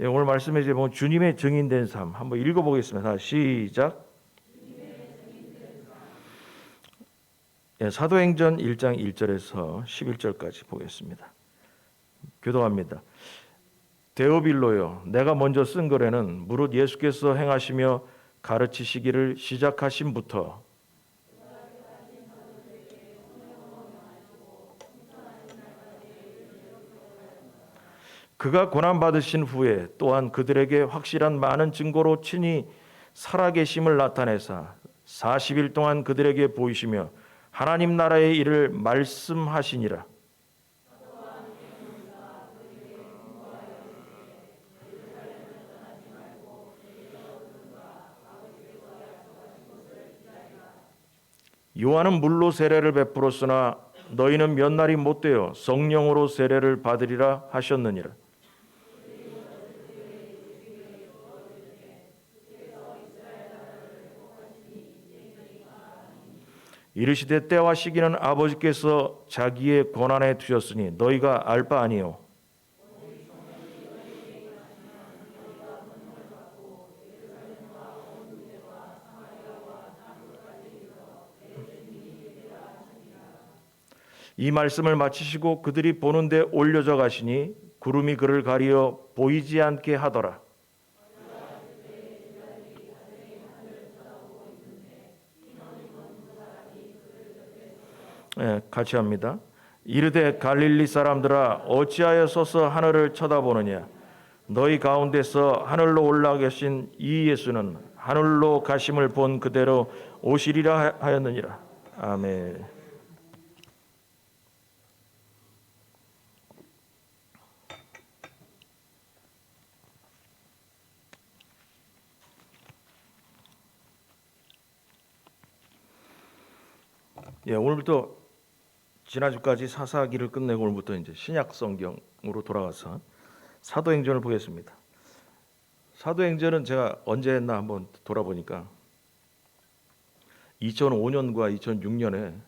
예, 오늘 말씀의 제목은 주님의 증인된 삶. 한번 읽어보겠습니다. 시작. 예, 사도행전 1장 1절에서 11절까지 보겠습니다. 교도합니다. 데오빌로요, 내가 먼저 쓴 글에는 무릇 예수께서 행하시며 가르치시기를 시작하심부터 그가 고난받으신 후에 또한 그들에게 확실한 많은 증거로 친히 살아계심을 나타내사 40일 동안 그들에게 보이시며 하나님 나라의 일을 말씀하시니라. 요한은 물로 세례를 베풀었으나 너희는 몇 날이 못되어 성령으로 세례를 받으리라 하셨느니라. 이르시되 때와 시기는 아버지께서 자기의 권한에 두셨으니 너희가 알 바 아니요. 이 말씀을 마치시고 그들이 보는 데 올려져 가시니 구름이 그를 가리어 보이지 않게 하더라. 예, 같이 합니다. 이르되 갈릴리 사람들아 어찌하여 서서 하늘을 쳐다보느냐. 너희 가운데서 하늘로 올라 계신 이 예수는 하늘로 가심을 본 그대로 오시리라 하였느니라. 아멘. 예, 오늘부터 지난주까지 사사기를 끝내고 오늘부터 이제 신약 성경으로 돌아가서 사도행전을 보겠습니다. 사도행전은 제가 언제 했나 한번 돌아보니까 2005년과 2006년에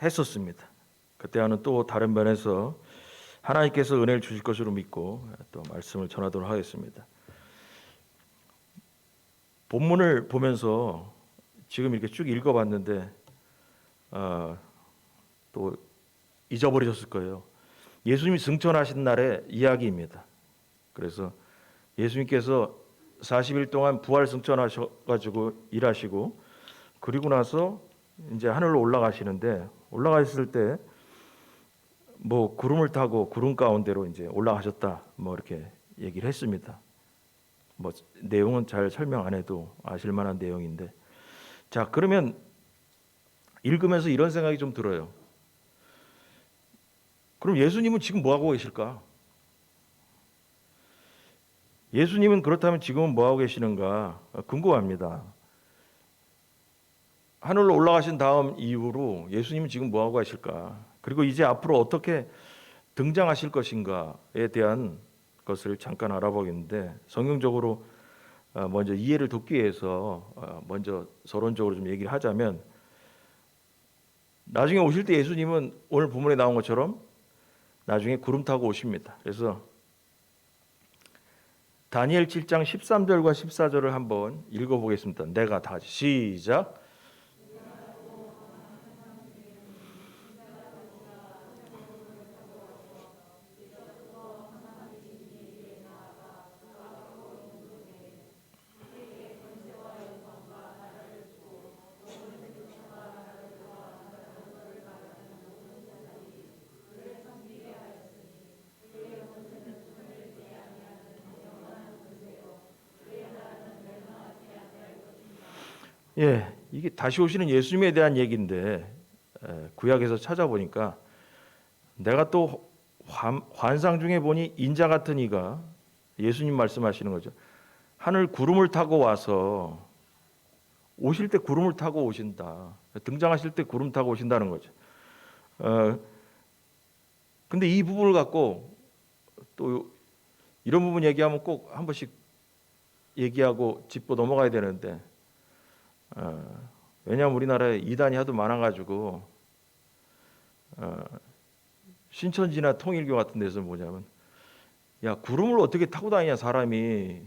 했었습니다. 그때와는 또 다른 면에서 하나님께서 은혜를 주실 것으로 믿고 또 말씀을 전하도록 하겠습니다. 본문을 보면서 지금 이렇게 쭉 읽어봤는데 또 잊어버리셨을 거예요. 예수님이 승천하신 날의 이야기입니다. 그래서 예수님께서 40일 동안 부활 승천하셔가지고 일하시고 그리고 나서 이제 하늘로 올라가시는데 올라가셨을 때 뭐 구름을 타고 구름 가운데로 이제 올라가셨다 뭐 이렇게 얘기를 했습니다. 뭐 내용은 잘 설명 안 해도 아실 만한 내용인데 자 그러면 읽으면서 이런 생각이 좀 들어요. 그럼 예수님은 지금 뭐 하고 계실까? 예수님은 그렇다면 지금은 뭐 하고 계시는가 궁금합니다. 하늘로 올라가신 다음 이후로 예수님은 지금 뭐 하고 계실까? 그리고 이제 앞으로 어떻게 등장하실 것인가에 대한 것을 잠깐 알아보겠는데 성경적으로 먼저 이해를 돕기 위해서 먼저 서론적으로 좀 얘기를 하자면 나중에 오실 때 예수님은 오늘 본문에 나온 것처럼 나중에 구름 타고 오십니다. 그래서 다니엘 7장 13절과 14절을 한번 읽어보겠습니다. 내가 다 같이 시작. 예, 이게 다시 오시는 예수님에 대한 얘기인데 구약에서 찾아보니까 내가 또 환상 중에 보니 인자 같은 이가 예수님 말씀하시는 거죠. 하늘 구름을 타고 와서 오실 때 구름을 타고 오신다. 등장하실 때 구름 타고 오신다는 거죠. 근데 이 부분을 갖고 또 이런 부분 얘기하면 꼭 한 번씩 얘기하고 짚고 넘어가야 되는데 왜냐하면 우리나라에 이단이 하도 많아가지고 신천지나 통일교 같은 데서 뭐냐면 야, 구름을 어떻게 타고 다니냐 사람이.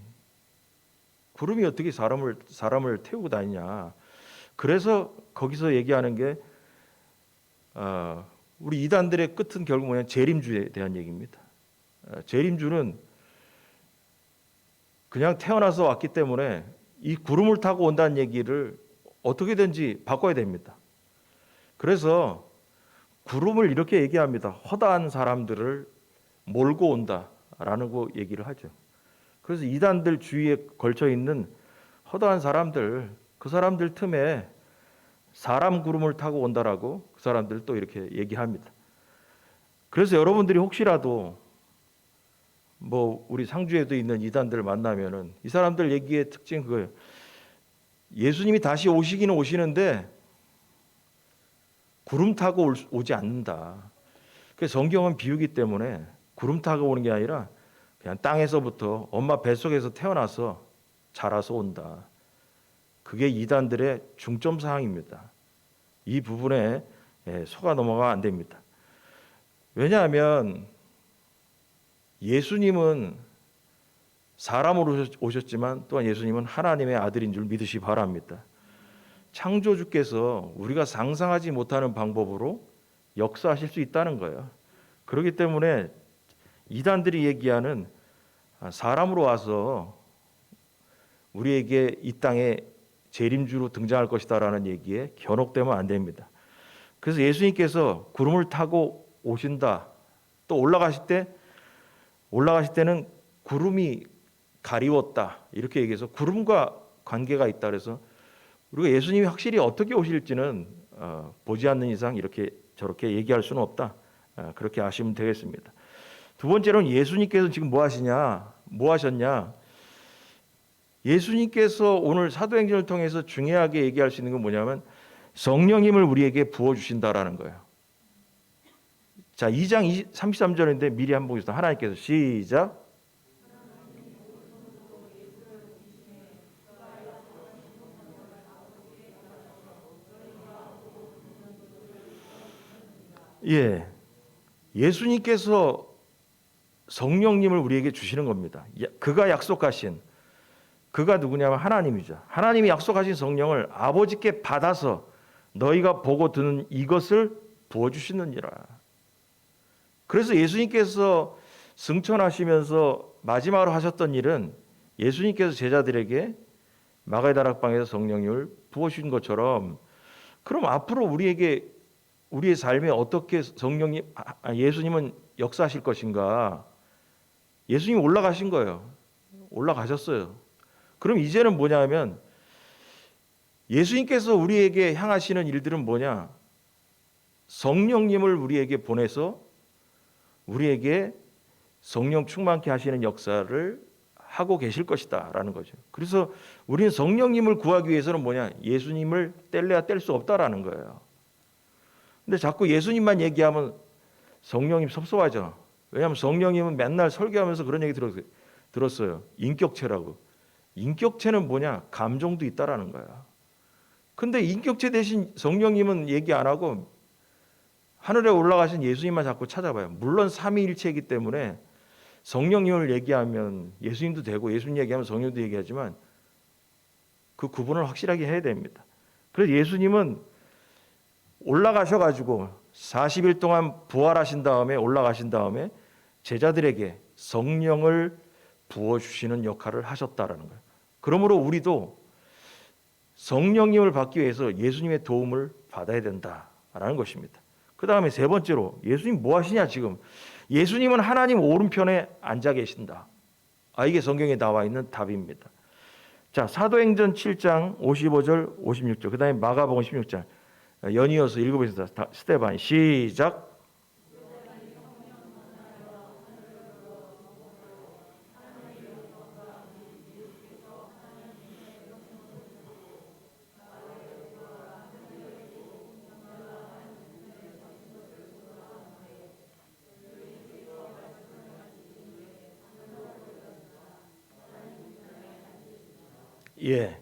구름이 어떻게 사람을 태우고 다니냐. 그래서 거기서 얘기하는 게 우리 이단들의 끝은 결국 뭐냐, 재림주에 대한 얘기입니다. 재림주는 그냥 태어나서 왔기 때문에 이 구름을 타고 온다는 얘기를 어떻게든지 바꿔야 됩니다. 그래서 구름을 이렇게 얘기합니다. 허다한 사람들을 몰고 온다라는 거 얘기를 하죠. 그래서 이단들 주위에 걸쳐 있는 허다한 사람들, 그 사람들 틈에 사람 구름을 타고 온다라고 그 사람들 또 이렇게 얘기합니다. 그래서 여러분들이 혹시라도 뭐 우리 상주에도 있는 이단들을 만나면은 이 사람들 얘기의 특징 그거예요. 예수님이 다시 오시기는 오시는데 구름 타고 오지 않는다. 그 성경은 비유기 때문에 구름 타고 오는 게 아니라 그냥 땅에서부터 엄마 뱃속에서 태어나서 자라서 온다. 그게 이단들의 중점 사항입니다. 이 부분에 속아 넘어가면 안 됩니다. 왜냐하면 예수님은 사람으로 오셨지만 또한 예수님은 하나님의 아들인 줄 믿으시 바랍니다. 창조주께서 우리가 상상하지 못하는 방법으로 역사하실 수 있다는 거예요. 그렇기 때문에 이단들이 얘기하는 사람으로 와서 우리에게 이 땅에 재림주로 등장할 것이다라는 얘기에 견혹되면 안 됩니다. 그래서 예수님께서 구름을 타고 오신다. 또 올라가실 때는 구름이 가리웠다. 이렇게 얘기해서 구름과 관계가 있다. 그래서 우리가 예수님이 확실히 어떻게 오실지는 보지 않는 이상 이렇게 저렇게 얘기할 수는 없다. 그렇게 아시면 되겠습니다. 두 번째로는 예수님께서 지금 뭐 하셨냐? 예수님께서 오늘 사도행전을 통해서 중요하게 얘기할 수 있는 건 뭐냐면 성령님을 우리에게 부어주신다라는 거예요. 자, 2장 33절인데 미리 한번 보겠습니다. 하나님께서 시작. 예, 예수님께서 성령님을 우리에게 주시는 겁니다. 그가 약속하신, 그가 누구냐면 하나님이죠. 하나님이 약속하신 성령을 아버지께 받아서 너희가 보고 듣는 이것을 부어주시느니라. 그래서 예수님께서 승천하시면서 마지막으로 하셨던 일은 예수님께서 제자들에게 마가의 다락방에서 성령님을 부어주신 것처럼, 그럼 앞으로 우리의 삶에 어떻게 예수님은 역사하실 것인가? 예수님이 올라가신 거예요. 올라가셨어요. 그럼 이제는 뭐냐면 예수님께서 우리에게 향하시는 일들은 뭐냐? 성령님을 우리에게 보내서 우리에게 성령 충만케 하시는 역사를 하고 계실 것이다라는 거죠. 그래서 우리는 성령님을 구하기 위해서는 뭐냐? 예수님을 뗄래야 뗄 수 없다라는 거예요. 근데 자꾸 예수님만 얘기하면 성령님 섭섭하죠. 왜냐하면 성령님은 맨날 설교하면서 그런 얘기 들었어요. 인격체라고. 인격체는 뭐냐? 감정도 있다라는 거야. 근데 인격체 대신 성령님은 얘기 안 하고 하늘에 올라가신 예수님만 자꾸 찾아봐요. 물론 삼위일체이기 때문에 성령님을 얘기하면 예수님도 되고 예수님 얘기하면 성령도 얘기하지만 그 구분을 확실하게 해야 됩니다. 그래서 예수님은 올라가셔가지고 40일 동안 부활하신 다음에 올라가신 다음에 제자들에게 성령을 부어주시는 역할을 하셨다라는 거예요. 그러므로 우리도 성령님을 받기 위해서 예수님의 도움을 받아야 된다라는 것입니다. 그 다음에 세 번째로 예수님 뭐 하시냐 지금. 예수님은 하나님 오른편에 앉아 계신다. 이게 성경에 나와 있는 답입니다. 자, 사도행전 7장 55절 56절 그 다음에 마가복음 16장 연이어서 읽어보겠습니다. 스테반 시작. 예,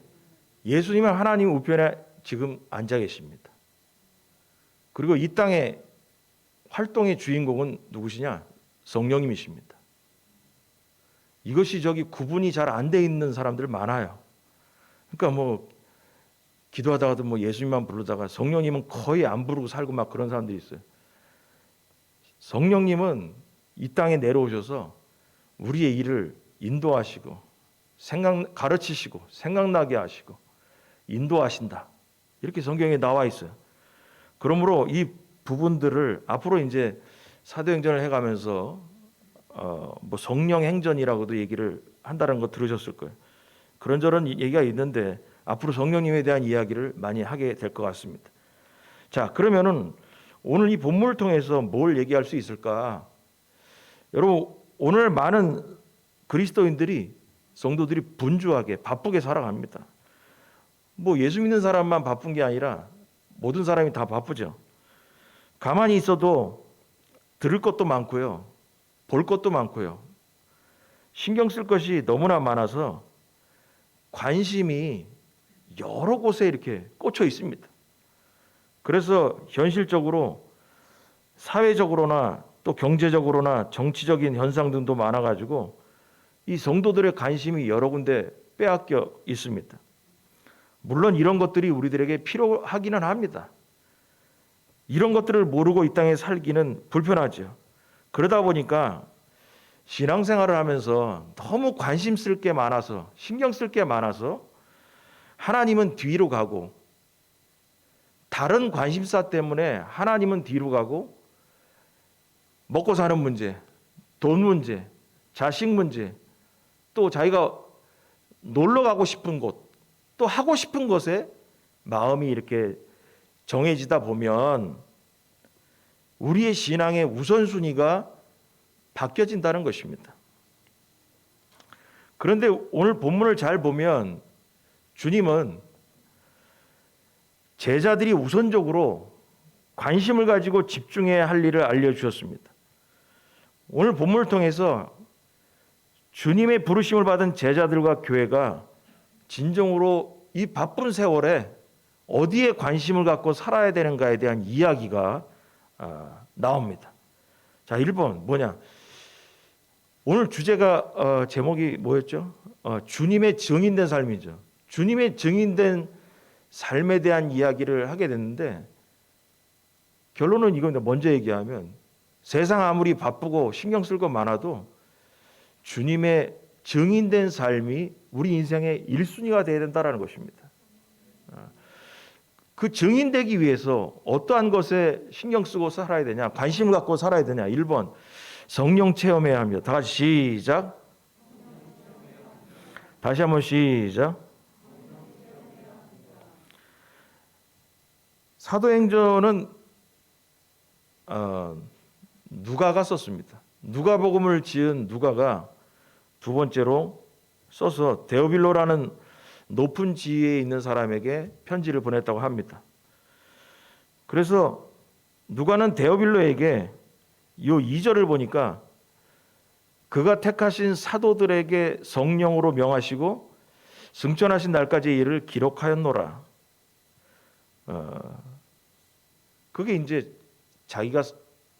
예수님은 하나님 우편에 지금 앉아 계십니다. 그리고 이 땅의 활동의 주인공은 누구시냐? 성령님이십니다. 이것이 구분이 잘 안 돼 있는 사람들 많아요. 그러니까 뭐 기도하다가도 뭐 예수님만 부르다가 성령님은 거의 안 부르고 살고 막 그런 사람들이 있어요. 성령님은 이 땅에 내려오셔서 우리의 일을 인도하시고 가르치시고 생각나게 하시고 인도하신다. 이렇게 성경에 나와 있어요. 그러므로 이 부분들을 앞으로 이제 사도행전을 해가면서 뭐 성령 행전이라고도 얘기를 한다는 거 들으셨을 거예요. 그런저런 얘기가 있는데 앞으로 성령님에 대한 이야기를 많이 하게 될 것 같습니다. 자, 그러면은 오늘 이 본문을 통해서 뭘 얘기할 수 있을까? 여러분, 오늘 많은 그리스도인들이 성도들이 분주하게 바쁘게 살아갑니다. 뭐 예수 믿는 사람만 바쁜 게 아니라 모든 사람이 다 바쁘죠. 가만히 있어도 들을 것도 많고요. 볼 것도 많고요. 신경 쓸 것이 너무나 많아서 관심이 여러 곳에 이렇게 꽂혀 있습니다. 그래서 현실적으로 사회적으로나 또 경제적으로나 정치적인 현상 등도 많아가지고 이 성도들의 관심이 여러 군데 빼앗겨 있습니다. 물론 이런 것들이 우리들에게 필요하기는 합니다. 이런 것들을 모르고 이 땅에 살기는 불편하죠. 그러다 보니까 신앙생활을 하면서 너무 관심 쓸 게 많아서 신경 쓸 게 많아서 하나님은 뒤로 가고 다른 관심사 때문에 하나님은 뒤로 가고 먹고 사는 문제, 돈 문제, 자식 문제, 또 자기가 놀러 가고 싶은 곳, 또 하고 싶은 것에 마음이 이렇게 정해지다 보면 우리의 신앙의 우선순위가 바뀌어진다는 것입니다. 그런데 오늘 본문을 잘 보면 주님은 제자들이 우선적으로 관심을 가지고 집중해야 할 일을 알려주셨습니다. 오늘 본문을 통해서 주님의 부르심을 받은 제자들과 교회가 진정으로 이 바쁜 세월에 어디에 관심을 갖고 살아야 되는가에 대한 이야기가 나옵니다. 자, 1번 뭐냐? 오늘 주제가 제목이 뭐였죠? 주님의 증인된 삶이죠. 주님의 증인된 삶에 대한 이야기를 하게 됐는데 결론은 이겁니다. 먼저 얘기하면 세상 아무리 바쁘고 신경 쓸 거 많아도 주님의 증인된 삶이 우리 인생의 1순위가 되어야 된다는 것입니다. 그 증인되기 위해서 어떠한 것에 신경 쓰고 살아야 되냐, 관심을 갖고 살아야 되냐. 1번 성령 체험해야 합니다. 다 같이 시작. 다시 한번 시작. 사도행전은 누가가 썼습니다. 누가복음을 지은 누가가 두 번째로 써서 데오빌로라는 높은 지위에 있는 사람에게 편지를 보냈다고 합니다. 그래서 누가는 데오빌로에게 이 2절을 보니까 그가 택하신 사도들에게 성령으로 명하시고 승천하신 날까지의 일을 기록하였노라. 그게 이제 자기가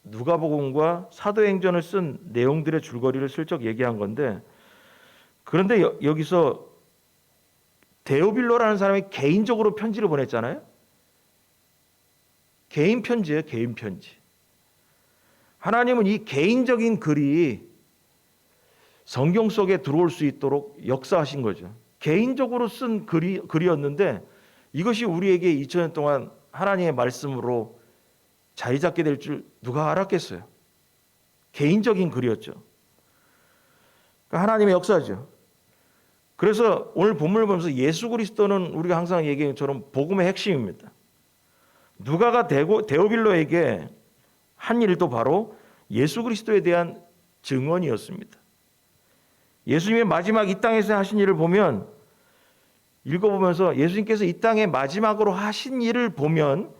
누가복음과 사도행전을 쓴 내용들의 줄거리를 슬쩍 얘기한 건데, 그런데 여기서 데오빌로라는 사람이 개인적으로 편지를 보냈잖아요. 개인 편지예요, 개인 편지. 하나님은 이 개인적인 글이 성경 속에 들어올 수 있도록 역사하신 거죠. 개인적으로 쓴 글이었는데 이것이 우리에게 2000년 동안 하나님의 말씀으로 자리 잡게 될 줄 누가 알았겠어요? 개인적인 글이었죠. 그러니까 하나님의 역사죠. 그래서 오늘 본문을 보면서 예수 그리스도는 우리가 항상 얘기한 것처럼 복음의 핵심입니다. 누가가 데오빌로에게 한 일도 바로 예수 그리스도에 대한 증언이었습니다. 예수님의 마지막 이 땅에서 하신 일을 보면, 읽어보면서 예수님께서 이 땅에 마지막으로 하신 일을 보면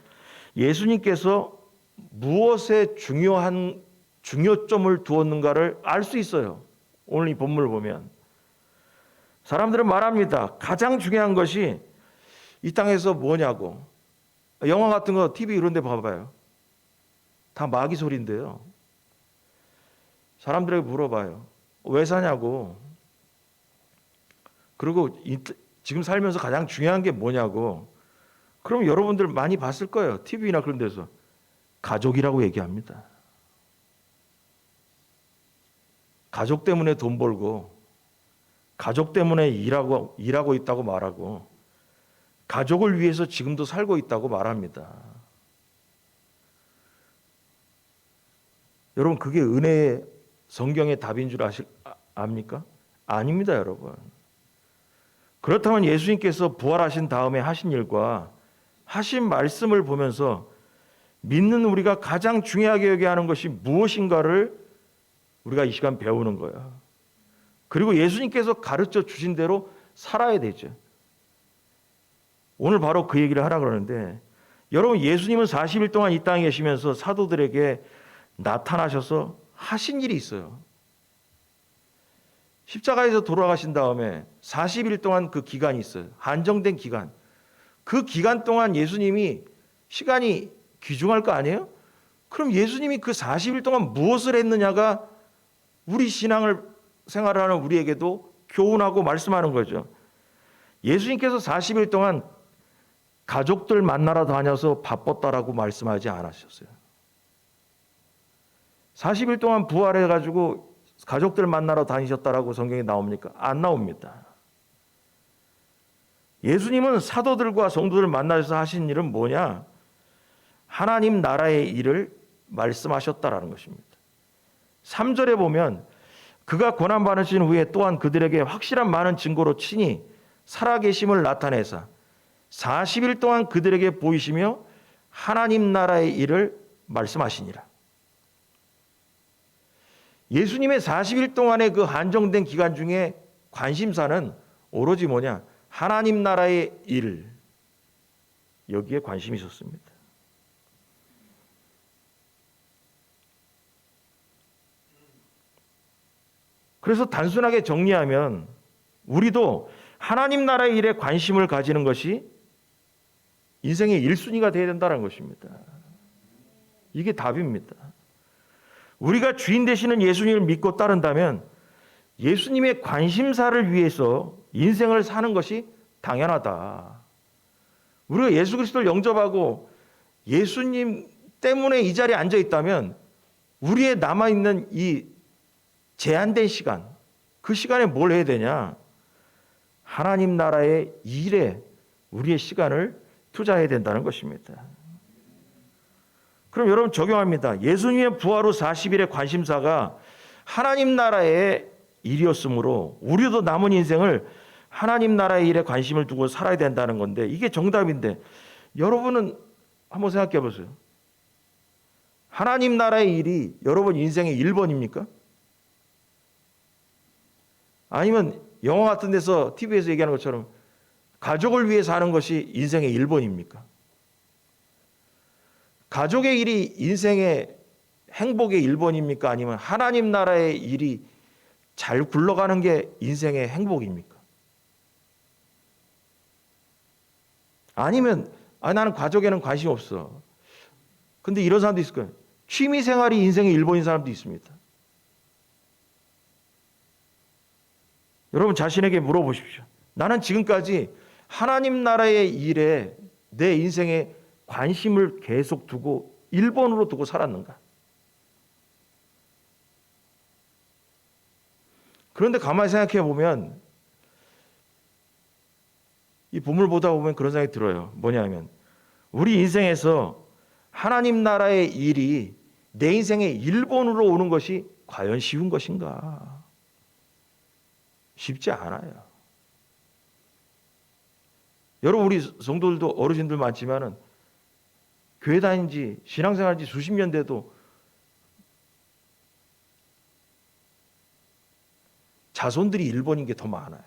예수님께서 무엇에 중요점을 두었는가를 알 수 있어요. 오늘 이 본문을 보면 사람들은 말합니다. 가장 중요한 것이 이 땅에서 뭐냐고. 영화 같은 거 TV 이런 데 봐봐요. 다 마귀 소리인데요. 사람들에게 물어봐요. 왜 사냐고. 그리고 지금 살면서 가장 중요한 게 뭐냐고. 그럼 여러분들 많이 봤을 거예요. TV나 그런 데서 가족이라고 얘기합니다. 가족 때문에 돈 벌고 가족 때문에 일하고 있다고 말하고 가족을 위해서 지금도 살고 있다고 말합니다. 여러분 그게 은혜의 성경의 답인 줄 압니까? 아닙니다, 여러분. 그렇다면 예수님께서 부활하신 다음에 하신 일과 하신 말씀을 보면서 믿는 우리가 가장 중요하게 여겨야 하는 것이 무엇인가를 우리가 이 시간 배우는 거예요. 그리고 예수님께서 가르쳐 주신 대로 살아야 되죠. 오늘 바로 그 얘기를 하라 그러는데, 여러분 예수님은 40일 동안 이 땅에 계시면서 사도들에게 나타나셔서 하신 일이 있어요. 십자가에서 돌아가신 다음에 40일 동안 그 기간이 있어요. 한정된 기간. 그 기간 동안 예수님이 시간이 귀중할 거 아니에요? 그럼 예수님이 그 40일 동안 무엇을 했느냐가 우리 신앙을 생활하는 우리에게도 교훈하고 말씀하는 거죠. 예수님께서 40일 동안 가족들 만나러 다녀서 바빴다라고 말씀하지 않으셨어요. 40일 동안 부활해가지고 가족들 만나러 다니셨다라고 성경에 나옵니까? 안 나옵니다. 예수님은 사도들과 성도들 만나서 하신 일은 뭐냐? 하나님 나라의 일을 말씀하셨다라는 것입니다. 3절에 보면 그가 고난받으신 후에 또한 그들에게 확실한 많은 증거로 친히 살아계심을 나타내사 40일 동안 그들에게 보이시며 하나님 나라의 일을 말씀하시니라. 예수님의 40일 동안의 그 한정된 기간 중에 관심사는 오로지 뭐냐? 하나님 나라의 일. 여기에 관심이 있었습니다. 그래서 단순하게 정리하면 우리도 하나님 나라의 일에 관심을 가지는 것이 인생의 1순위가 되어야 된다는 것입니다. 이게 답입니다. 우리가 주인 되시는 예수님을 믿고 따른다면 예수님의 관심사를 위해서 인생을 사는 것이 당연하다. 우리가 예수 그리스도를 영접하고 예수님 때문에 이 자리에 앉아 있다면 우리의 남아있는 이 제한된 시간, 그 시간에 뭘 해야 되냐? 하나님 나라의 일에 우리의 시간을 투자해야 된다는 것입니다. 그럼 여러분 적용합니다. 예수님의 부활 후 40일의 관심사가 하나님 나라의 일이었으므로 우리도 남은 인생을 하나님 나라의 일에 관심을 두고 살아야 된다는 건데 이게 정답인데 여러분은 한번 생각해 보세요. 하나님 나라의 일이 여러분 인생의 1번입니까? 아니면 영화 같은 데서 TV에서 얘기하는 것처럼 가족을 위해 사는 것이 인생의 1번입니까? 가족의 일이 인생의 행복의 1번입니까? 아니면 하나님 나라의 일이 잘 굴러가는 게 인생의 행복입니까? 아니면 나는 가족에는 관심 없어. 근데 이런 사람도 있을 거예요. 취미 생활이 인생의 1번인 사람도 있습니다. 여러분 자신에게 물어보십시오. 나는 지금까지 하나님 나라의 일에 내 인생에 관심을 계속 두고 1번으로 두고 살았는가? 그런데 가만히 생각해 보면 이 본문을 보다 보면 그런 생각이 들어요. 뭐냐면 우리 인생에서 하나님 나라의 일이 내 인생의 1번으로 오는 것이 과연 쉬운 것인가? 쉽지 않아요. 여러분 우리 성도들도 어르신들 많지만은 교회 다닌 지 신앙생활 지 수십 년 돼도 자손들이 1번인 게 더 많아요.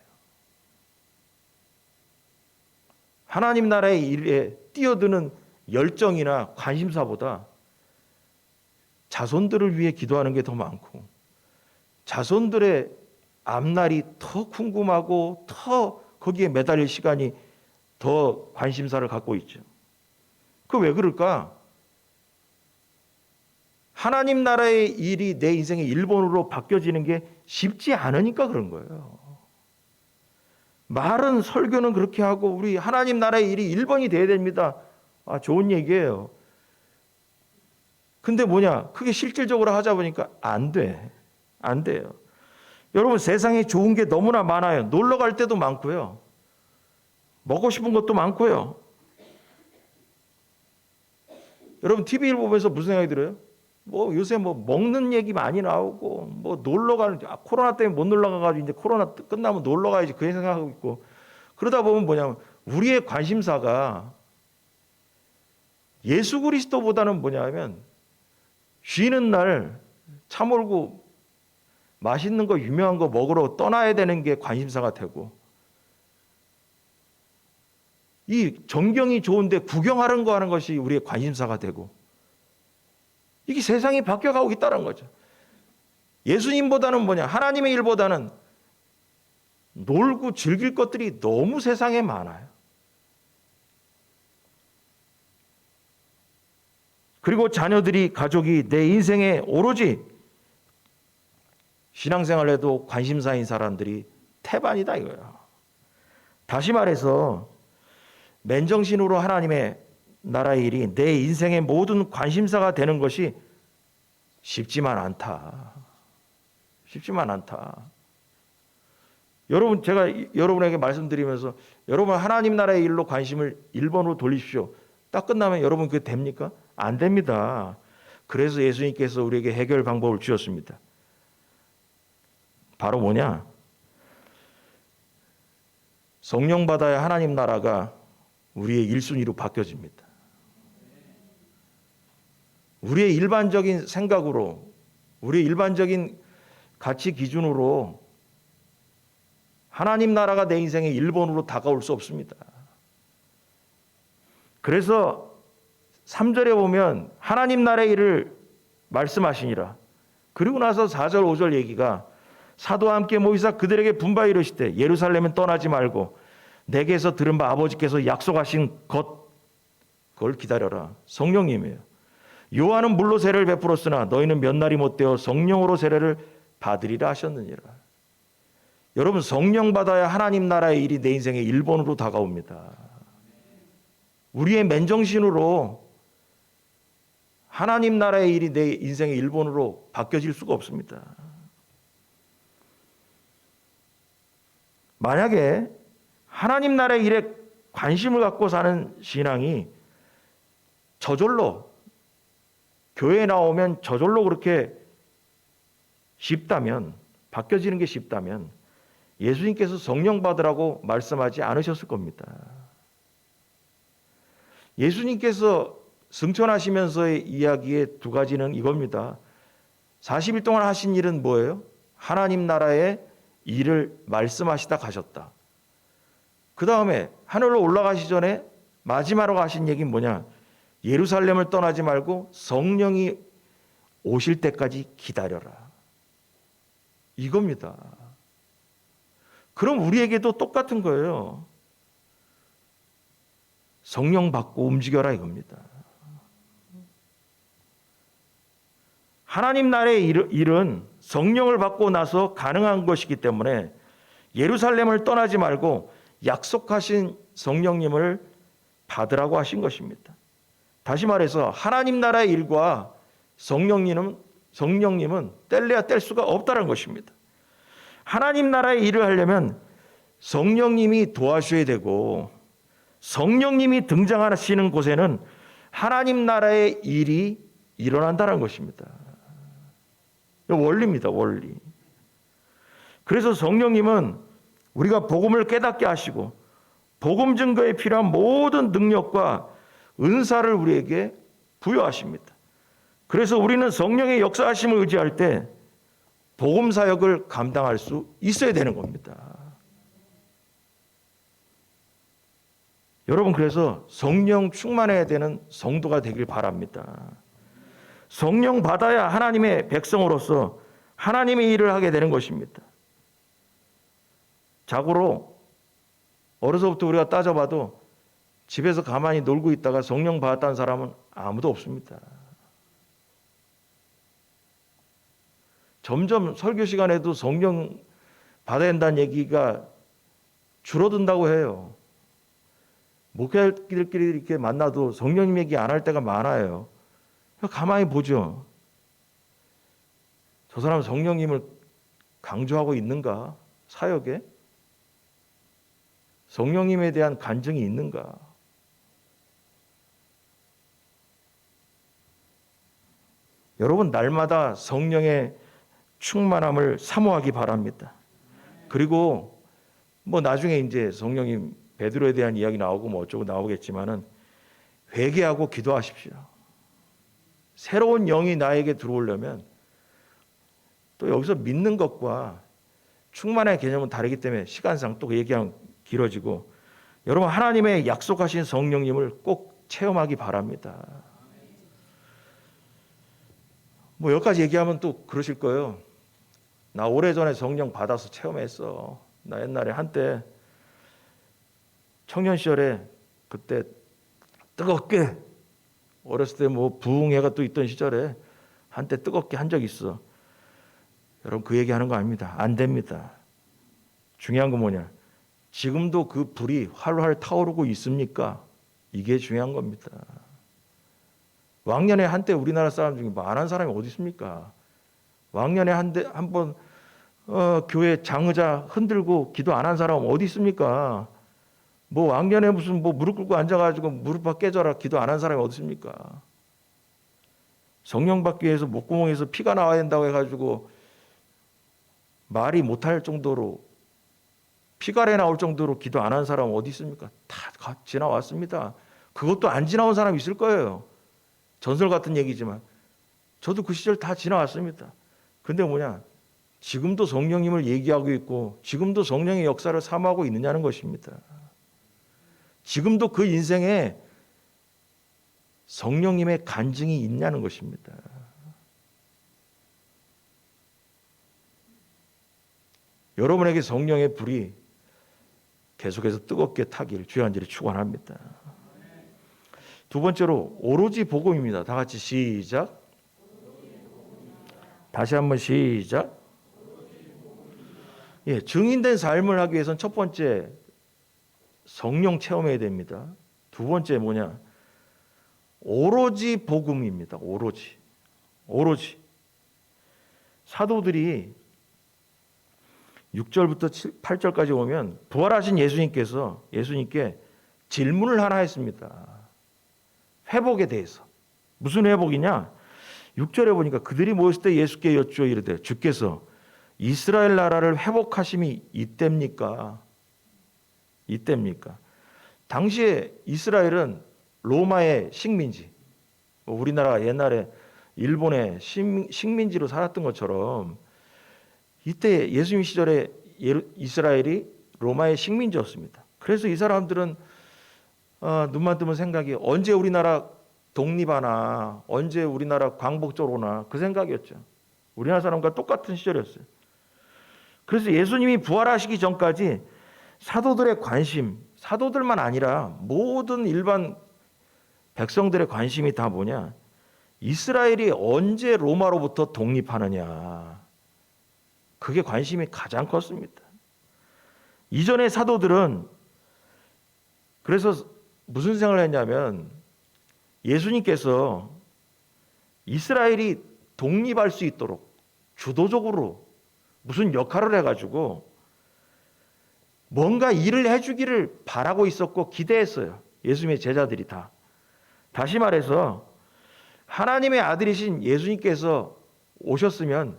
하나님 나라의 일에 뛰어드는 열정이나 관심사보다 자손들을 위해 기도하는 게 더 많고 자손들의 앞날이 더 궁금하고 더 거기에 매달릴 시간이 더 관심사를 갖고 있죠. 그 왜 그럴까? 하나님 나라의 일이 내 인생의 1번으로 바뀌어지는 게 쉽지 않으니까 그런 거예요. 말은 설교는 그렇게 하고 우리 하나님 나라의 일이 1번이 돼야 됩니다. 좋은 얘기예요. 근데 그게 실질적으로 하자 보니까 안 돼. 안 돼요. 여러분, 세상에 좋은 게 너무나 많아요. 놀러 갈 때도 많고요. 먹고 싶은 것도 많고요. 여러분, TV를 보면서 무슨 생각이 들어요? 요새 먹는 얘기 많이 나오고, 놀러 가는, 코로나 때문에 못 놀러 가가지고 이제 코로나 끝나면 놀러 가야지 그 생각하고 있고, 그러다 보면 우리의 관심사가 예수 그리스도보다는 쉬는 날 차 몰고 맛있는 거 유명한 거 먹으러 떠나야 되는 게 관심사가 되고, 이 전경이 좋은데 구경하는 거 하는 것이 우리의 관심사가 되고, 이게 세상이 바뀌어가고 있다는 거죠. 예수님보다는 하나님의 일보다는 놀고 즐길 것들이 너무 세상에 많아요. 그리고 자녀들이, 가족이 내 인생에 오로지 신앙생활을 해도 관심사인 사람들이 태반이다 이거예요. 다시 말해서 맨정신으로 하나님의 나라의 일이 내 인생의 모든 관심사가 되는 것이 쉽지만 않다. 쉽지만 않다. 여러분, 제가 여러분에게 말씀드리면서 여러분 하나님 나라의 일로 관심을 1번으로 돌리십시오. 딱 끝나면 여러분 그게 됩니까? 안 됩니다. 그래서 예수님께서 우리에게 해결 방법을 주셨습니다. 바로 성령 받아야 하나님 나라가 우리의 1순위로 바뀌어집니다. 우리의 일반적인 생각으로, 우리의 일반적인 가치 기준으로 하나님 나라가 내 인생의 1번으로 다가올 수 없습니다. 그래서 3절에 보면 하나님 나라의 일을 말씀하시니라. 그리고 나서 4절 5절 얘기가 사도와 함께 모이사 그들에게 분바에 이르시되 예루살렘은 떠나지 말고 내게서 들은 바 아버지께서 약속하신 그걸 기다려라. 성령님이에요. 요한은 물로 세례를 베풀었으나 너희는 몇 날이 못되어 성령으로 세례를 받으리라 하셨느니라. 여러분, 성령 받아야 하나님 나라의 일이 내 인생의 1번으로 다가옵니다. 우리의 맨정신으로 하나님 나라의 일이 내 인생의 1번으로 바뀌어질 수가 없습니다. 만약에 하나님 나라의 일에 관심을 갖고 사는 신앙이 저절로, 교회에 나오면 저절로 그렇게 쉽다면, 바뀌어지는 게 쉽다면 예수님께서 성령 받으라고 말씀하지 않으셨을 겁니다. 예수님께서 승천하시면서의 이야기의 두 가지는 이겁니다. 40일 동안 하신 일은 뭐예요? 하나님 나라의 일을 말씀하시다 가셨다. 그 다음에 하늘로 올라가시 전에 마지막으로 하신 얘기는 예루살렘을 떠나지 말고 성령이 오실 때까지 기다려라. 이겁니다. 그럼 우리에게도 똑같은 거예요. 성령 받고 움직여라 이겁니다. 하나님 나라의 일은 성령을 받고 나서 가능한 것이기 때문에 예루살렘을 떠나지 말고 약속하신 성령님을 받으라고 하신 것입니다. 다시 말해서 하나님 나라의 일과 성령님은 뗄래야 뗄 수가 없다는 것입니다. 하나님 나라의 일을 하려면 성령님이 도와주셔야 되고, 성령님이 등장하시는 곳에는 하나님 나라의 일이 일어난다는 것입니다. 원리입니다, 원리. 그래서 성령님은 우리가 복음을 깨닫게 하시고 복음 증거에 필요한 모든 능력과 은사를 우리에게 부여하십니다. 그래서 우리는 성령의 역사하심을 의지할 때 복음 사역을 감당할 수 있어야 되는 겁니다. 여러분, 그래서 성령 충만해야 되는 성도가 되길 바랍니다. 성령 받아야 하나님의 백성으로서 하나님의 일을 하게 되는 것입니다. 자고로 어려서부터 우리가 따져봐도 집에서 가만히 놀고 있다가 성령 받았다는 사람은 아무도 없습니다. 점점 설교 시간에도 성령 받아야 한다는 얘기가 줄어든다고 해요. 목회자들끼리 이렇게 만나도 성령님 얘기 안 할 때가 많아요. 가만히 보죠. 저 사람 성령님을 강조하고 있는가? 사역에? 성령님에 대한 간증이 있는가? 여러분, 날마다 성령의 충만함을 사모하기 바랍니다. 그리고 나중에 이제 성령님 베드로에 대한 이야기 나오고 어쩌고 나오겠지만은 회개하고 기도하십시오. 새로운 영이 나에게 들어오려면 또 여기서 믿는 것과 충만의 개념은 다르기 때문에 시간상 또 얘기하면 길어지고, 여러분 하나님의 약속하신 성령님을 꼭 체험하기 바랍니다. 여기까지 얘기하면 또 그러실 거예요. 나 오래전에 성령 받아서 체험했어. 나 옛날에 한때 청년 시절에 그때 뜨겁게 어렸을 때 부흥회가 또 있던 시절에 한때 뜨겁게 한 적이 있어. 여러분 그 얘기하는 거 아닙니다. 안 됩니다. 중요한 건 뭐냐? 지금도 그 불이 활활 타오르고 있습니까? 이게 중요한 겁니다. 왕년에 한때 우리나라 사람 중에 안 한 사람이 어디 있습니까? 왕년에 한번 교회 장의자 흔들고 기도 안 한 사람 어디 있습니까? 왕년에 무슨 무릎 꿇고 앉아가지고 무릎 깨져라 기도 안 한 사람이 어디 있습니까? 성령 받기 위해서 목구멍에서 피가 나와야 된다고 해가지고 말이 못할 정도로 피가래 나올 정도로 기도 안 한 사람 어디 있습니까? 다 지나왔습니다. 그것도 안 지나온 사람 있을 거예요. 전설 같은 얘기지만 저도 그 시절 다 지나왔습니다. 근데 지금도 성령님을 얘기하고 있고 지금도 성령의 역사를 사모하고 있느냐는 것입니다. 지금도 그 인생에 성령님의 간증이 있냐는 것입니다. 여러분에게 성령의 불이 계속해서 뜨겁게 타길 주의 한절에 축원합니다. 두 번째로 오로지 복음입니다. 다 같이 시작. 다시 한번 시작. 증인된 삶을 하기 위해서는 첫 번째 성령 체험해야 됩니다. 두 번째 뭐냐? 오로지 복음입니다. 오로지. 사도들이 6절부터 8절까지 오면 부활하신 예수님께 질문을 하나 했습니다. 회복에 대해서. 무슨 회복이냐? 6절에 보니까 그들이 모였을 때 예수께 여쭈어 이르되 주께서 이스라엘 나라를 회복하심이 이때입니까? 당시에 이스라엘은 로마의 식민지, 우리나라가 옛날에 일본의 식민지로 살았던 것처럼 이때 예수님 시절에 이스라엘이 로마의 식민지였습니다. 그래서 이 사람들은 눈만 뜨면 생각이 언제 우리나라 독립하나, 언제 우리나라 광복절 오나 그 생각이었죠. 우리나라 사람과 똑같은 시절이었어요. 그래서 예수님이 부활하시기 전까지 사도들의 관심, 사도들만 아니라 모든 일반 백성들의 관심이 다 뭐냐? 이스라엘이 언제 로마로부터 독립하느냐. 그게 관심이 가장 컸습니다. 이전의 사도들은 그래서 무슨 생각을 했냐면 예수님께서 이스라엘이 독립할 수 있도록 주도적으로 무슨 역할을 해가지고 뭔가 일을 해주기를 바라고 있었고 기대했어요. 예수님의 제자들이 다. 다시 말해서 하나님의 아들이신 예수님께서 오셨으면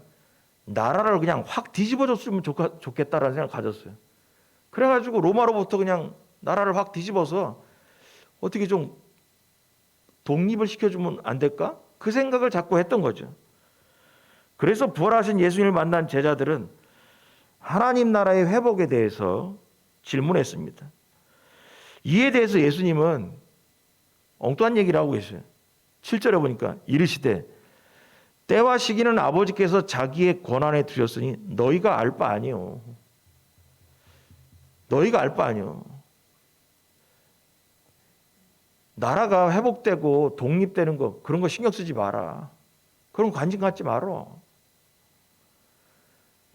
나라를 그냥 확 뒤집어줬으면 좋겠다라는 생각을 가졌어요. 그래가지고 로마로부터 그냥 나라를 확 뒤집어서 어떻게 좀 독립을 시켜주면 안 될까? 그 생각을 자꾸 했던 거죠. 그래서 부활하신 예수님을 만난 제자들은 하나님 나라의 회복에 대해서 질문했습니다. 이에 대해서 예수님은 엉뚱한 얘기를 하고 계세요. 7절에 보니까 이르시되 때와 시기는 아버지께서 자기의 권한에 두셨으니 너희가 알 바 아니요. 나라가 회복되고 독립되는 거 그런 거 신경 쓰지 마라. 그런 거 관심 갖지 마라.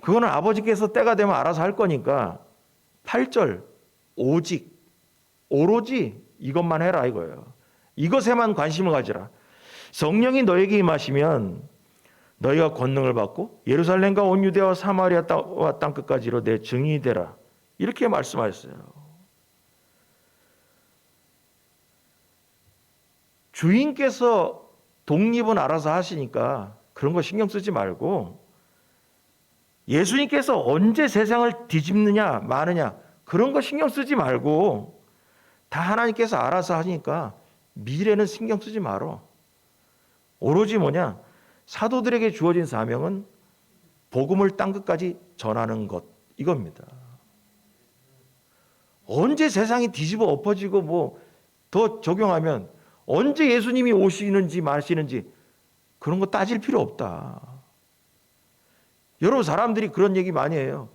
그거는 아버지께서 때가 되면 알아서 할 거니까 8절 오직, 오로지 이것만 해라 이거예요. 이것에만 관심을 가지라. 성령이 너에게 임하시면 너희가 권능을 받고 예루살렘과 온 유대와 사마리아와 땅끝까지로 내 증인이 되라. 이렇게 말씀하셨어요. 주인께서 독립은 알아서 하시니까 그런 거 신경 쓰지 말고, 예수님께서 언제 세상을 뒤집느냐 마느냐 그런 거 신경 쓰지 말고, 다 하나님께서 알아서 하니까 미래는 신경 쓰지 말어. 오로지 뭐냐? 사도들에게 주어진 사명은 복음을 땅끝까지 전하는 것, 이겁니다. 언제 세상이 뒤집어 엎어지고 뭐 더 적용하면 언제 예수님이 오시는지 마시는지 그런 거 따질 필요 없다. 여러분, 사람들이 그런 얘기 많이 해요.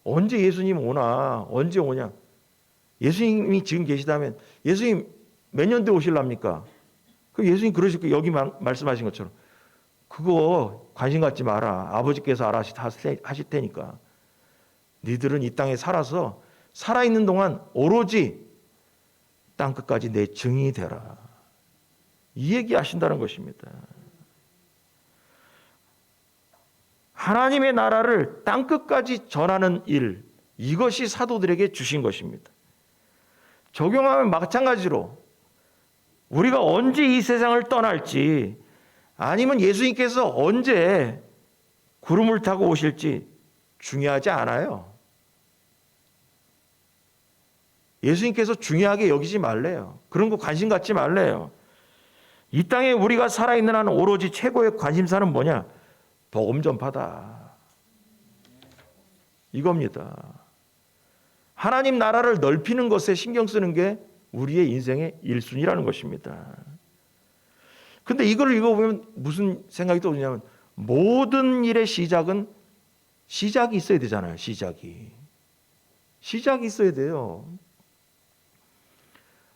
언제 예수님 오나, 언제 오냐. 예수님이 지금 계시다면 예수님 몇 년도에 오실랍니까? 그 예수님 그러실 거, 여기 말씀하신 것처럼 그거 관심 갖지 마라. 아버지께서 알아서 하실 테니까. 니들은 이 땅에 살아서 살아있는 동안 오로지 땅끝까지 내 증인이 되라. 이 얘기 하신다는 것입니다. 하나님의 나라를 땅끝까지 전하는 일, 이것이 사도들에게 주신 것입니다. 적용하면 마찬가지로 우리가 언제 이 세상을 떠날지, 아니면 예수님께서 언제 구름을 타고 오실지 중요하지 않아요. 예수님께서 중요하게 여기지 말래요. 그런 거 관심 갖지 말래요. 이 땅에 우리가 살아있는 한 오로지 최고의 관심사는 뭐냐? 복음 전파다. 이겁니다. 하나님 나라를 넓히는 것에 신경 쓰는 게 우리의 인생의 1순위라는 것입니다. 근데 이걸 읽어보면 무슨 생각이 떠오르냐면, 모든 일의 시작은 시작이 있어야 되잖아요. 시작이 있어야 돼요.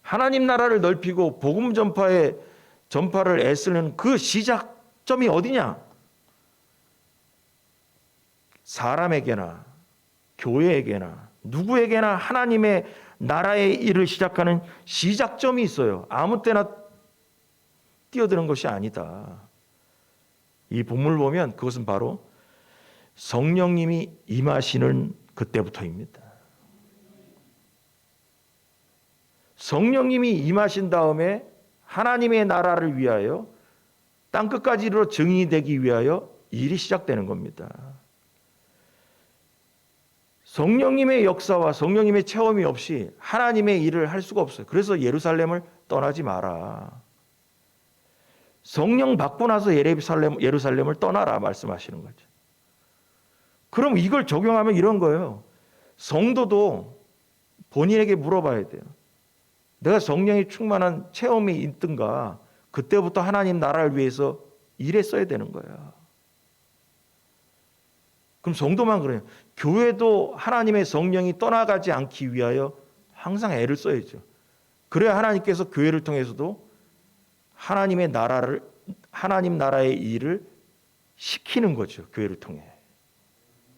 하나님 나라를 넓히고 복음 전파를 애쓰는 그 시작점이 어디냐? 사람에게나 교회에게나 누구에게나 하나님의 나라의 일을 시작하는 시작점이 있어요. 아무 때나 뛰어드는 것이 아니다. 이 본문을 보면 그것은 바로 성령님이 임하시는 그때부터입니다. 성령님이 임하신 다음에 하나님의 나라를 위하여 땅끝까지 이르러 증인이 되기 위하여 일이 시작되는 겁니다. 성령님의 역사와 성령님의 체험이 없이 하나님의 일을 할 수가 없어요. 그래서 예루살렘을 떠나지 마라. 성령 받고 나서 예루살렘을 떠나라 말씀하시는 거죠. 그럼 이걸 적용하면 이런 거예요. 성도도 본인에게 물어봐야 돼요. 내가 성령이 충만한 체험이 있든가, 그때부터 하나님 나라를 위해서 일했어야 되는 거예요. 그럼 성도만 그래요. 교회도 하나님의 성령이 떠나가지 않기 위하여 항상 애를 써야죠. 그래야 하나님께서 교회를 통해서도 하나님 나라의 일을 시키는 거죠. 교회를 통해.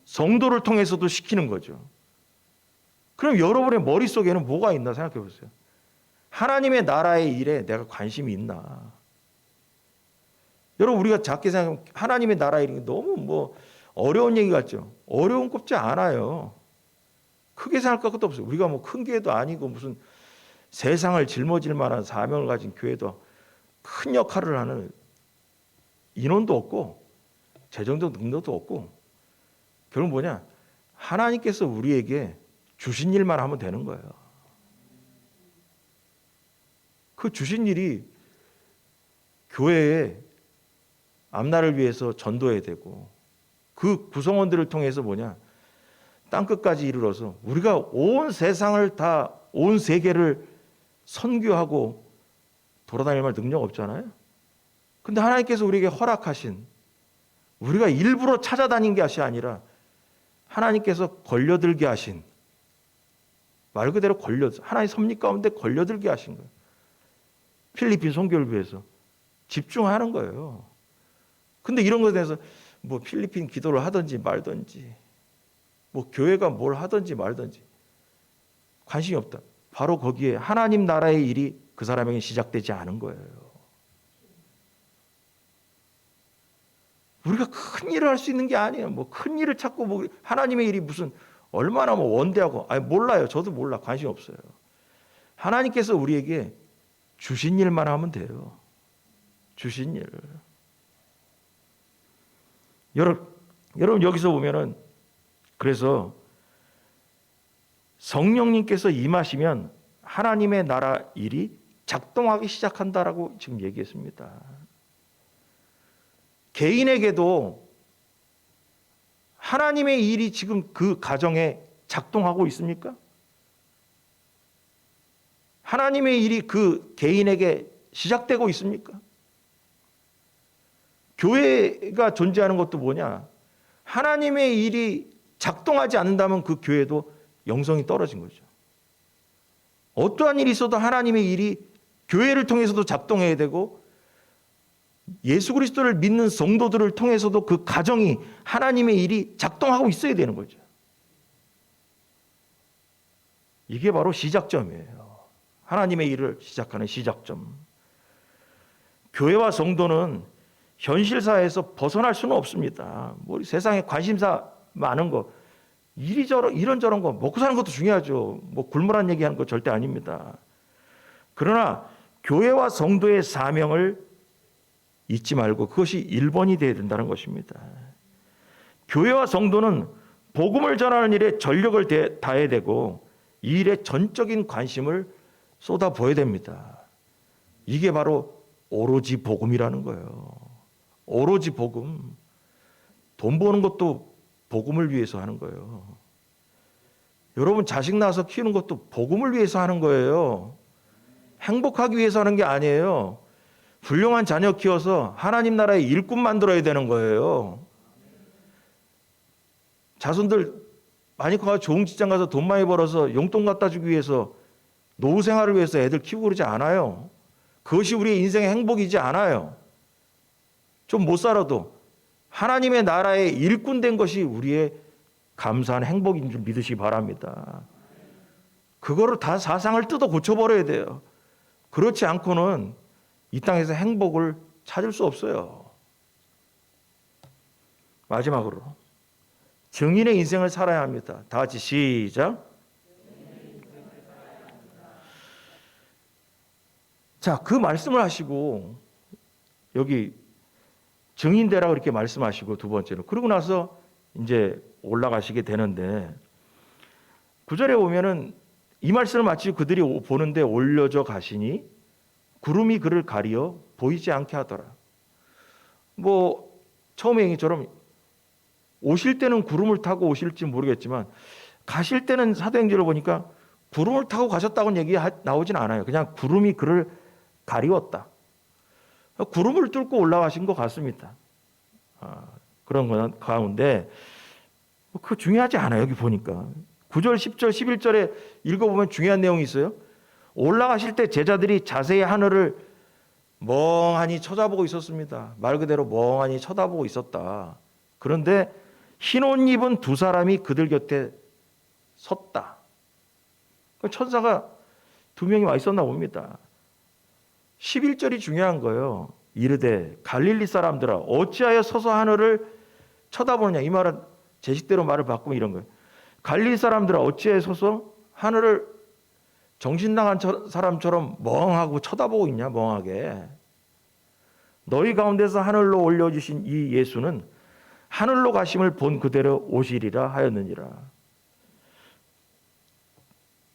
성도를 통해서도 시키는 거죠. 그럼 여러분의 머릿속에는 뭐가 있나 생각해 보세요. 하나님의 나라의 일에 내가 관심이 있나? 여러분, 우리가 작게 생각하면 하나님의 나라의 일이 너무 어려운 얘기 같죠? 어려운 꼽지 않아요. 크게 생각할 것도 없어요. 우리가 큰 교회도 아니고 무슨 세상을 짊어질 만한 사명을 가진 교회도 큰 역할을 하는 인원도 없고 재정적 능력도 없고, 결국 뭐냐? 하나님께서 우리에게 주신 일만 하면 되는 거예요. 그 주신 일이 교회의 앞날을 위해서 전도해야 되고, 그 구성원들을 통해서 뭐냐? 땅끝까지 이르러서 우리가 온 세상을 다, 온 세계를 선교하고 돌아다닐 만 능력 없잖아요. 근데 하나님께서 우리에게 허락하신, 우리가 일부러 찾아다닌 것이 아니라 하나님께서 걸려들게 하신, 말 그대로 하나님의 섭리 가운데 걸려들게 하신 거예요. 필리핀 선교를 위해서 집중하는 거예요. 근데 이런 것에 대해서 필리핀 기도를 하든지 말든지, 교회가 뭘 하든지 말든지, 관심이 없다. 바로 거기에 하나님 나라의 일이 그 사람에게 시작되지 않은 거예요. 우리가 큰 일을 할 수 있는 게 아니에요. 뭐 큰 일을 찾고 뭐 하나님의 일이 무슨 얼마나 뭐 원대하고, 아니 몰라요. 저도 몰라. 관심 없어요. 하나님께서 우리에게 주신 일만 하면 돼요. 주신 일. 여러분 여기서 보면은 그래서 성령님께서 임하시면 하나님의 나라 일이 작동하기 시작한다라고 지금 얘기했습니다. 개인에게도 하나님의 일이 지금 그 가정에 작동하고 있습니까? 하나님의 일이 그 개인에게 시작되고 있습니까? 교회가 존재하는 것도 뭐냐? 하나님의 일이 작동하지 않는다면 그 교회도 영성이 떨어진 거죠. 어떠한 일이 있어도 하나님의 일이 교회를 통해서도 작동해야 되고 예수 그리스도를 믿는 성도들을 통해서도 그 가정이 하나님의 일이 작동하고 있어야 되는 거죠. 이게 바로 시작점이에요. 하나님의 일을 시작하는 시작점. 교회와 성도는 현실사회에서 벗어날 수는 없습니다. 뭐 세상에 관심사 많은 거, 이런저런 거 먹고 사는 것도 중요하죠. 뭐 굴물한 얘기하는 거 절대 아닙니다. 그러나 교회와 성도의 사명을 잊지 말고 그것이 1번이 되어야 된다는 것입니다. 교회와 성도는 복음을 전하는 일에 전력을 다해야 되고 이 일에 전적인 관심을 쏟아부어야 됩니다. 이게 바로 오로지 복음이라는 거예요. 오로지 복음. 돈 버는 것도 복음을 위해서 하는 거예요. 여러분 자식 낳아서 키우는 것도 복음을 위해서 하는 거예요. 행복하기 위해서 하는 게 아니에요. 훌륭한 자녀 키워서 하나님 나라의 일꾼 만들어야 되는 거예요. 자손들 많이 커서 좋은 직장 가서 돈 많이 벌어서 용돈 갖다 주기 위해서 노후 생활을 위해서 애들 키우고 그러지 않아요. 그것이 우리의 인생의 행복이지 않아요. 좀 못 살아도 하나님의 나라의 일꾼 된 것이 우리의 감사한 행복인 줄 믿으시기 바랍니다. 그거를 다 사상을 뜯어 고쳐버려야 돼요. 그렇지 않고는 이 땅에서 행복을 찾을 수 없어요. 마지막으로 증인의 인생을 살아야 합니다. 다 같이 시작. 자, 그 말씀을 하시고 여기 증인되라고 이렇게 말씀하시고 두 번째로 그러고 나서 이제 올라가시게 되는데 9절에 보면은 이 말씀을 마치 그들이 보는데 올려져 가시니 구름이 그를 가리어 보이지 않게 하더라. 뭐 처음에 얘기처럼 오실 때는 구름을 타고 오실지 모르겠지만 가실 때는 사도행전을 보니까 구름을 타고 가셨다고는 얘기가 나오진 않아요. 그냥 구름이 그를 가리웠다. 구름을 뚫고 올라가신 것 같습니다. 그런 건 가운데 그 중요하지 않아요. 여기 보니까 9절, 10절, 11절에 읽어보면 중요한 내용이 있어요. 올라가실 때 제자들이 자세히 하늘을 멍하니 쳐다보고 있었습니다. 말 그대로 멍하니 쳐다보고 있었다. 그런데 흰 옷 입은 두 사람이 그들 곁에 섰다. 천사가 두 명이 와 있었나 봅니다. 11절이 중요한 거예요. 이르되 갈릴리 사람들아 어찌하여 서서 하늘을 쳐다보느냐. 이 말은 제식대로 말을 바꾸면 이런 거예요. 갈릴리 사람들아 어찌하여 서서 하늘을 정신 나간 사람처럼 멍하고 쳐다보고 있냐. 멍하게. 너희 가운데서 하늘로 올려주신 이 예수는 하늘로 가심을 본 그대로 오시리라 하였느니라.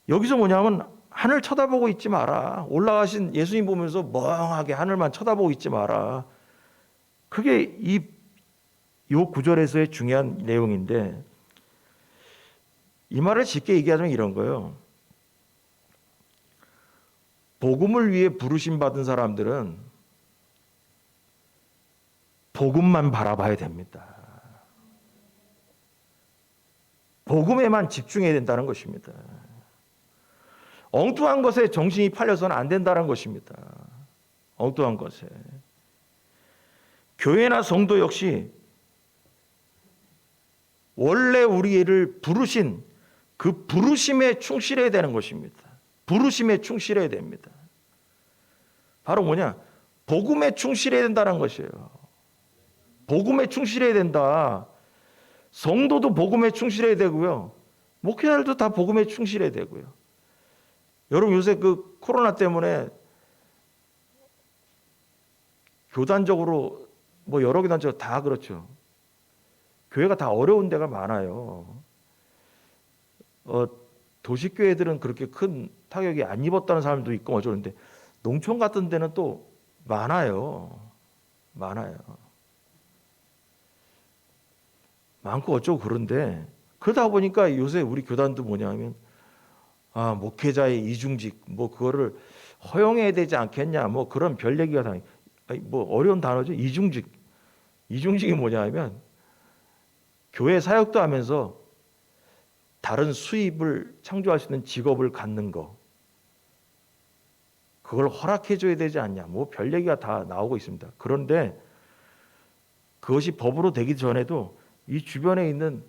여기서 뭐냐면 하늘 쳐다보고 있지 마라. 올라가신 예수님 보면서 멍하게 하늘만 쳐다보고 있지 마라. 그게 요 구절에서의 중요한 내용인데 이 말을 쉽게 얘기하자면 이런 거예요. 복음을 위해 부르심 받은 사람들은 복음만 바라봐야 됩니다. 복음에만 집중해야 된다는 것입니다. 엉뚱한 것에 정신이 팔려서는 안 된다는 것입니다. 엉뚱한 것에. 교회나 성도 역시 원래 우리를 부르신 그 부르심에 충실해야 되는 것입니다. 부르심에 충실해야 됩니다. 바로 뭐냐? 복음에 충실해야 된다는 것이에요. 복음에 충실해야 된다. 성도도 복음에 충실해야 되고요. 목회자들도 다 복음에 충실해야 되고요. 여러분 요새 그 코로나 때문에 교단적으로 뭐 여러 교단적으로 다 그렇죠. 교회가 다 어려운 데가 많아요. 도시교회들은 그렇게 큰 타격이 안 입었다는 사람도 있고 어쩌는데 농촌 같은 데는 또 많아요. 많고 어쩌고 그런데 그러다 보니까 요새 우리 교단도 뭐냐면 목회자의 이중직 뭐 그거를 허용해야 되지 않겠냐 뭐 그런 별 얘기가 다 뭐 어려운 단어죠. 이중직이 뭐냐면 교회 사역도 하면서 다른 수입을 창조할 수 있는 직업을 갖는 거 그걸 허락해 줘야 되지 않냐 뭐 별 얘기가 다 나오고 있습니다. 그런데 그것이 법으로 되기 전에도 이 주변에 있는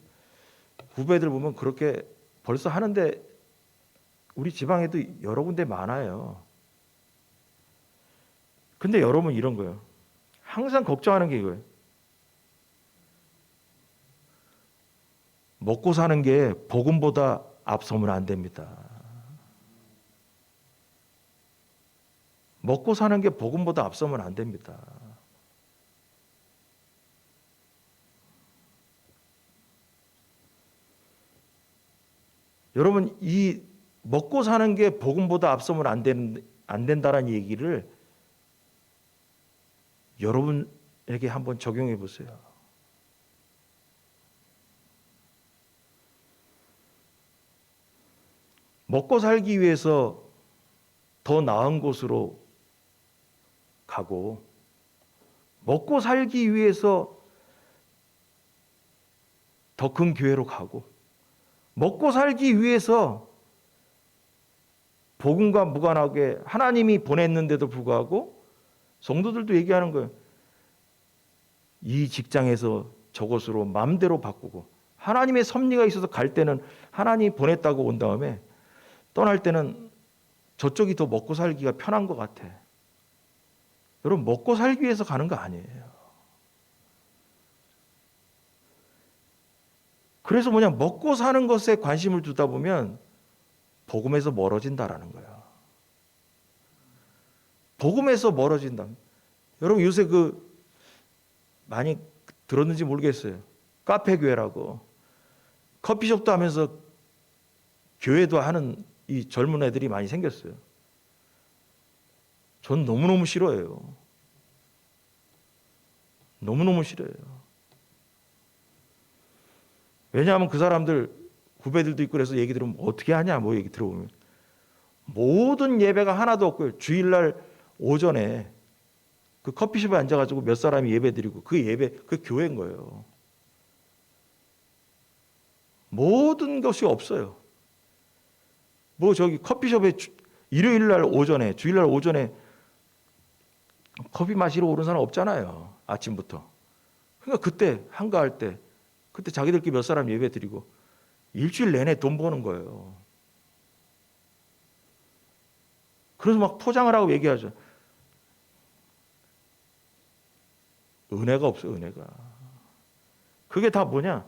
후배들 보면 그렇게 벌써 하는데 우리 지방에도 여러 군데 많아요. 근데 여러분 이런 거예요. 항상 걱정하는 게 이거예요. 먹고 사는 게 복음보다 앞서면 안 됩니다. 먹고 사는 게 복음보다 앞서면 안 됩니다. 여러분 이 먹고 사는 게 복음보다 앞서면 안 된다는 얘기를 여러분에게 한번 적용해 보세요. 먹고 살기 위해서 더 나은 곳으로 가고 먹고 살기 위해서 더 큰 교회로 가고 먹고 살기 위해서 복음과 무관하게 하나님이 보냈는데도 불구하고 성도들도 얘기하는 거예요. 이 직장에서 저곳으로 마음대로 바꾸고 하나님의 섭리가 있어서 갈 때는 하나님이 보냈다고 온 다음에 떠날 때는 저쪽이 더 먹고 살기가 편한 것 같아. 여러분 먹고 살기 위해서 가는 거 아니에요. 그래서 뭐냐 먹고 사는 것에 관심을 두다 보면 복음에서 멀어진다라는 거예요. 복음에서 멀어진다. 여러분 요새 많이 들었는지 모르겠어요. 카페 교회라고 커피숍도 하면서 교회도 하는 이 젊은 애들이 많이 생겼어요. 전 너무너무 싫어해요. 너무너무 싫어해요. 왜냐하면 그 사람들 후배들도 있고 그래서 얘기 들으면 어떻게 하냐 뭐 얘기 들어보면 모든 예배가 하나도 없고요. 주일날 오전에 그 커피숍에 앉아가지고 몇 사람이 예배 드리고 그 예배 그 교회인 거예요. 모든 것이 없어요. 뭐 저기 커피숍에 일요일날 오전에 주일날 오전에 커피 마시러 오는 사람 없잖아요. 아침부터. 그러니까 그때 한가할 때 그때 자기들끼리 몇 사람 예배 드리고 일주일 내내 돈 버는 거예요. 그래서 막 포장을 하고 얘기하죠. 은혜가 없어요, 은혜가. 그게 다 뭐냐?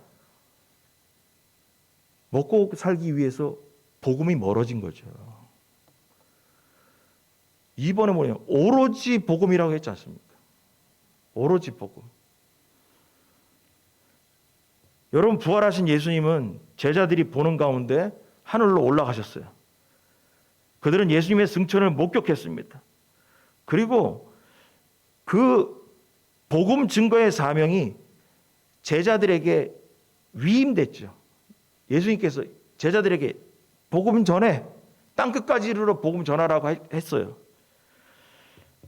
먹고 살기 위해서 복음이 멀어진 거죠. 이번에 뭐냐? 오로지 복음이라고 했지 않습니까? 오로지 복음. 여러분 부활하신 예수님은 제자들이 보는 가운데 하늘로 올라가셨어요. 그들은 예수님의 승천을 목격했습니다. 그리고 그 복음 증거의 사명이 제자들에게 위임됐죠. 예수님께서 제자들에게 복음 전에 땅끝까지 이르러 복음 전하라고 했어요.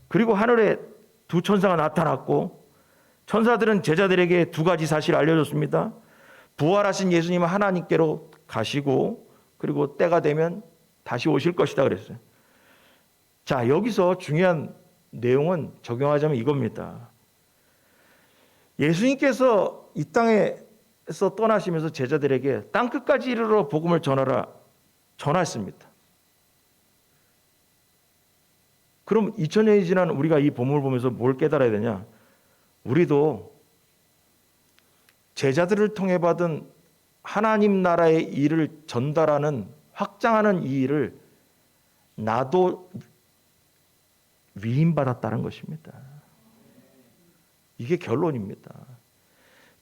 그리고 하늘에 두 천사가 나타났고 천사들은 제자들에게 두 가지 사실을 알려줬습니다. 부활하신 예수님은 하나님께로 가시고 그리고 때가 되면 다시 오실 것이다 그랬어요. 자, 여기서 중요한 내용은 적용하자면 이겁니다. 예수님께서 이 땅에 떠나시면서 제자들에게 땅 끝까지 이르러 복음을 전하라 전하였습니다. 그럼 2000년이 지난 우리가 이 본문을 보면서 뭘 깨달아야 되냐? 우리도 제자들을 통해 받은 하나님 나라의 일을 전달하는 확장하는 이 일을 나도 위임받았다는 것입니다. 이게 결론입니다.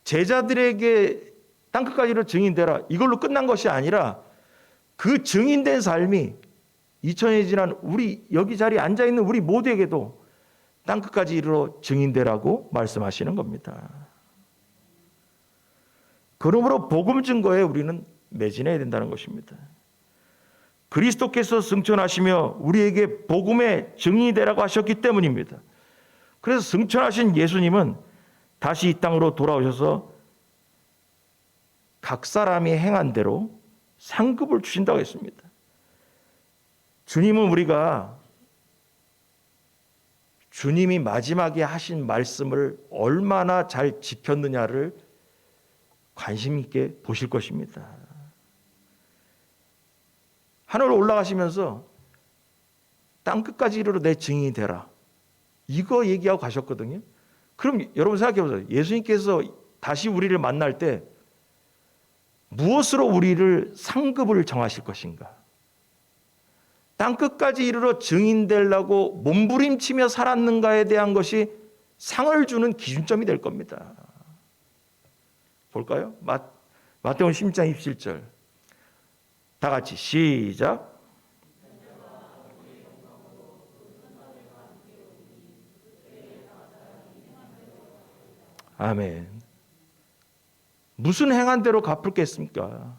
제자들에게 땅끝까지로 증인되라 이걸로 끝난 것이 아니라 그 증인된 삶이 2000년이 지난 우리 여기 자리에 앉아있는 우리 모두에게도 땅끝까지 이르러 증인되라고 말씀하시는 겁니다. 그러므로 복음 증거에 우리는 매진해야 된다는 것입니다. 그리스도께서 승천하시며 우리에게 복음의 증인이 되라고 하셨기 때문입니다. 그래서 승천하신 예수님은 다시 이 땅으로 돌아오셔서 각 사람이 행한 대로 상급을 주신다고 했습니다. 주님은 우리가 주님이 마지막에 하신 말씀을 얼마나 잘 지켰느냐를 관심 있게 보실 것입니다. 하늘로 올라가시면서 땅끝까지 이르러 내 증인이 되라. 이거 얘기하고 가셨거든요. 그럼 여러분 생각해 보세요. 예수님께서 다시 우리를 만날 때 무엇으로 우리를 상급을 정하실 것인가? 땅끝까지 이르러 증인되려고 몸부림치며 살았는가에 대한 것이 상을 주는 기준점이 될 겁니다. 볼까요? 마태복음 10장 27절. 다 같이 시작. 아멘. 무슨 행한 대로 갚을겠습니까?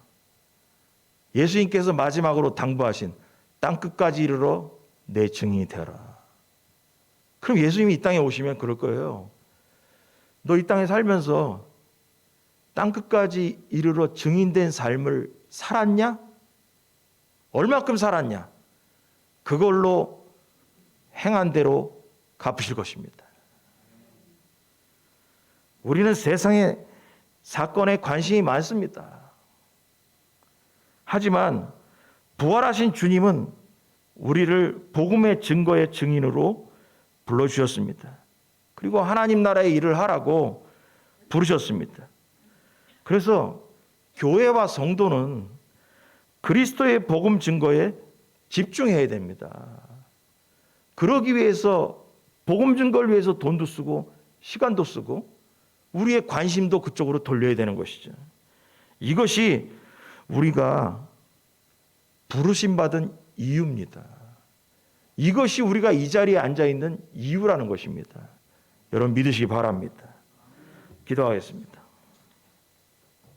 예수님께서 마지막으로 당부하신 땅끝까지 이르러 내 증인이 되라. 그럼 예수님이 이 땅에 오시면 그럴 거예요. 너 이 땅에 살면서 땅끝까지 이르러 증인된 삶을 살았냐? 얼마큼 살았냐? 그걸로 행한 대로 갚으실 것입니다. 우리는 세상의 사건에 관심이 많습니다. 하지만 부활하신 주님은 우리를 복음의 증거의 증인으로 불러주셨습니다. 그리고 하나님 나라의 일을 하라고 부르셨습니다. 그래서 교회와 성도는 그리스도의 복음 증거에 집중해야 됩니다. 그러기 위해서 복음 증거를 위해서 돈도 쓰고 시간도 쓰고 우리의 관심도 그쪽으로 돌려야 되는 것이죠. 이것이 우리가 부르심받은 이유입니다. 이것이 우리가 이 자리에 앉아있는 이유라는 것입니다. 여러분 믿으시기 바랍니다. 기도하겠습니다.